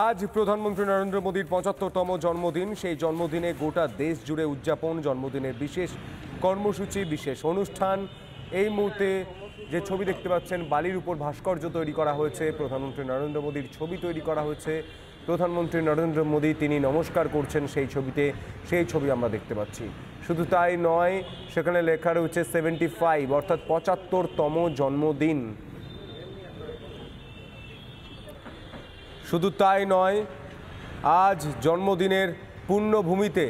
আজ প্রধানমন্ত্রী নরেন্দ্র মোদীর ৭৫তম জন্মদিন। সেই জন্মদিনে গোটা দেশ জুড়ে উদযাপন, জন্মদিনের বিশেষ কর্মসূচি, বিশেষ অনুষ্ঠান। এই মুহূর্তে যে ছবি দেখতে পাচ্ছেন, বালির উপর ভাস্কর্য তৈরি করা হয়েছে, প্রধানমন্ত্রী নরেন্দ্র মোদীর ছবি তৈরি করা হয়েছে। প্রধানমন্ত্রী নরেন্দ্র মোদী তিনি নমস্কার করছেন সেই ছবিতে, সেই ছবি আমরা দেখতে পাচ্ছি। শুধু তাই নয়, সেখানে লেখা রয়েছে 75 অর্থাৎ ৭৫তম জন্মদিন। শুধু তাই নয়, আজ জন্মদিনের পুণ্যভূমিতে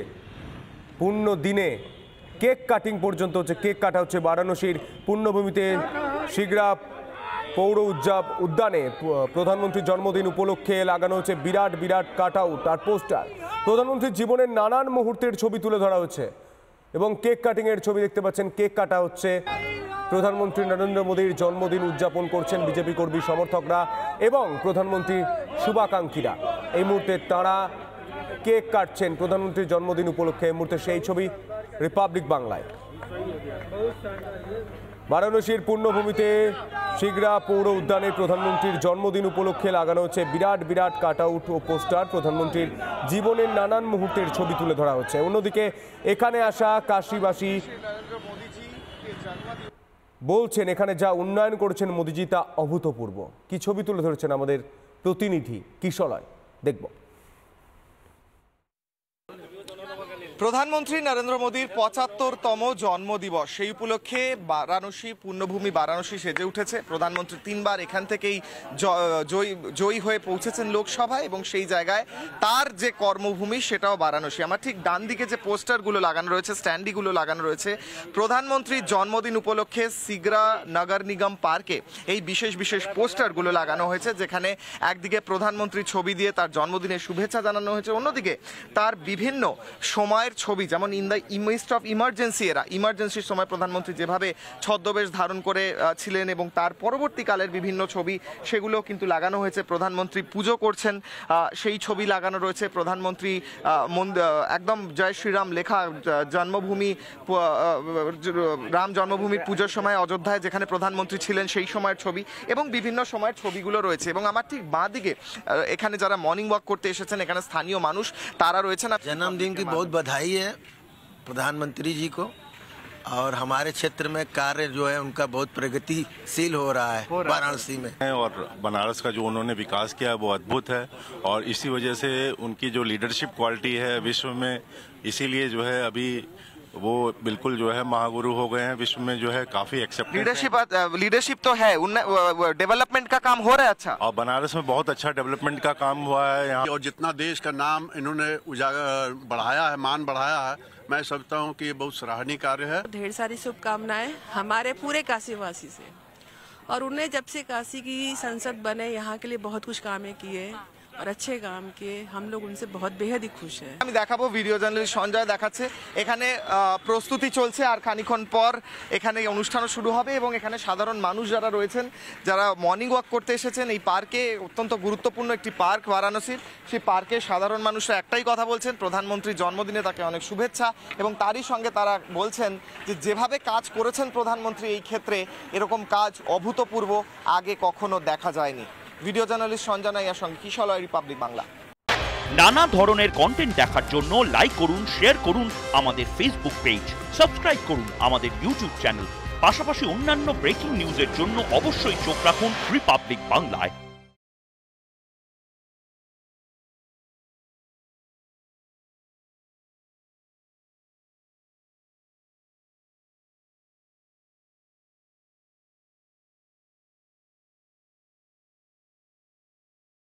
পুণ্য দিনে কেক কাটিং পর্যন্ত হচ্ছে। কেক কাটা হচ্ছে বারাণসীর পুণ্যভূমিতে শিগরা পৌর উদ্যানে। প্রধানমন্ত্রীর জন্মদিন উপলক্ষে লাগানো হচ্ছে বিরাট বিরাট কাট আউট আর পোস্টার। প্রধানমন্ত্রীর জীবনের নানান মুহূর্তের ছবি তুলে ধরা হচ্ছে এবং কেক কাটিংয়ের ছবি দেখতে পাচ্ছেন। কেক কাটা হচ্ছে। প্রধানমন্ত্রী নরেন্দ্র মোদীর জন্মদিন উদযাপন করছেন বিজেপি কর্মী সমর্থকরা এবং প্রধানমন্ত্রীর শুভাকাঙ্ক্ষীরা। এই মুহূর্তে তাঁরা কেক কাটছেন প্রধানমন্ত্রীর জন্মদিন উপলক্ষে। এই মুহূর্তে সেই ছবি রিপাবলিক বাংলায়। বারাণসীর পুণ্যভূমিতে শিগরা পৌর উদ্যানে প্রধানমন্ত্রীর জন্মদিন উপলক্ষে লাগানো হচ্ছে বিরাট বিরাট কাট আউট ও পোস্টার। প্রধানমন্ত্রীর জীবনের নানান মুহূর্তের ছবি তুলে ধরা হচ্ছে। অন্যদিকে এখানে আসা কাশীবাসী বলছেন এখানে যা উন্নয়ন করেছেন মোদিজি তা অভূতপূর্ব। কি ছবি তুলে ধরেছেন আমাদের প্রতিনিধি কিশলয়, দেখব। প্রধানমন্ত্রী নরেন্দ্র মোদীর ৭৫তম জন্মদিবস, সেই উপলক্ষে বারাণসী পুণ্যভূমি বারাণসী সেজে উঠেছে। প্রধানমন্ত্রী ৩বার এখান থেকেই জয়ী হয়ে পৌঁছেছেন লোকসভায় এবং সেই জায়গায় তার যে কর্মভূমি সেটাও বারাণসী। আমার ঠিক ডান দিকে যে পোস্টারগুলো লাগানো রয়েছে, স্ট্যান্ডিগুলো লাগানো রয়েছে, প্রধানমন্ত্রীর জন্মদিন উপলক্ষে শিগরা নগর নিগম পার্কে এই বিশেষ বিশেষ পোস্টারগুলো লাগানো হয়েছে, যেখানে একদিকে প্রধানমন্ত্রীর ছবি দিয়ে তার জন্মদিনের শুভেচ্ছা জানানো হয়েছে, অন্যদিকে তার বিভিন্ন সময় ছবি, যেমন in the midst of emergency ইমার্জেন্সির সময় প্রধানমন্ত্রী যেভাবে ছদ্মবেশ ধারণ করে ছিলেন এবং তার পরবর্তীকালের বিভিন্ন ছবি সেগুলো কিন্তু লাগানো হয়েছে। প্রধানমন্ত্রী পুজো করছেন সেই ছবি লাগানো রয়েছে। প্রধানমন্ত্রী একদম জয় শ্রীরাম লেখা জন্মভূমি, রাম জন্মভূমির পুজোর সময় অযোধ্যায় যেখানে প্রধানমন্ত্রী ছিলেন সেই সময়ের ছবি এবং বিভিন্ন সময়ের ছবিগুলো রয়েছে। এবং আমার ঠিক বাঁ দিকে এখানে যারা মর্নিং ওয়াক করতে এসেছেন, এখানে স্থানীয় মানুষ তারা রয়েছেন। जन्मदिन की बहुत बधाई है प्रधानमंत्री जी को, और हमारे क्षेत्र में कार्य जो है उनका बहुत प्रगतिशील हो रहा है वाराणसी में। और बनारस का जो उन्होंने विकास किया वो अद्भुत है और इसी वजह से उनकी जो लीडरशिप क्वालिटी है विश्व में, इसीलिए जो है अभी वो बिल्कुल जो है महागुरु हो गए हैं। विश्व में जो है काफी एक्सेप्टेंस। लीडरशिप तो है, डेवलपमेंट का काम हो रहा है अच्छा, और बनारस में बहुत अच्छा डेवलपमेंट का काम हुआ है यहाँ। और जितना देश का नाम इन्होंने उजागर बढ़ाया है, मान बढ़ाया है, मैं समझता हूँ कि ये बहुत सराहनीय कार्य है। ढेर सारी शुभकामनाएं हमारे पूरे काशीवासी से, और उन्हें जब से काशी की संसद बने यहाँ के लिए बहुत कुछ काम किए और अच्छे काम किए। हम लोग उनसे बहुत बेहद ही खुश हैं। আমি দেখাবো, ভিডিও জার্নালিস্ট সঞ্জয় দেখাচ্ছে এখানে প্রস্তুতি চলছে আর খানিক্ষণ পর এখানে অনুষ্ঠানও শুরু হবে। এবং এখানে সাধারণ মানুষ যারা রয়েছেন, যারা মর্নিং ওয়াক করতে এসেছেন এই পার্কে, অত্যন্ত গুরুত্বপূর্ণ একটি পার্ক বারাণসীর, সেই পার্কে সাধারণ মানুষরা একটাই কথা বলছেন, প্রধানমন্ত্রীর জন্মদিনে তাকে অনেক শুভেচ্ছা। এবং তারই সঙ্গে তারা বলছেন যে যেভাবে কাজ করেছেন প্রধানমন্ত্রী এই ক্ষেত্রে, এরকম কাজ অভূতপূর্ব, আগে কখনো দেখা যায়নি। ভিডিও জার্নালিস্ট সঞ্জয় নাইয়ার সঙ্গে কিশলয়, রিপাবলিক বাংলা। নানা ধরনের কন্টেন্ট দেখার জন্য লাইক করুন, শেয়ার করুন আমাদের ফেসবুক পেজ, সাবস্ক্রাইব করুন আমাদের ইউটিউব চ্যানেল। পাশাপাশি অন্যান্য ব্রেকিং নিউজের জন্য অবশ্যই চোখ রাখুন রিপাবলিক বাংলায়।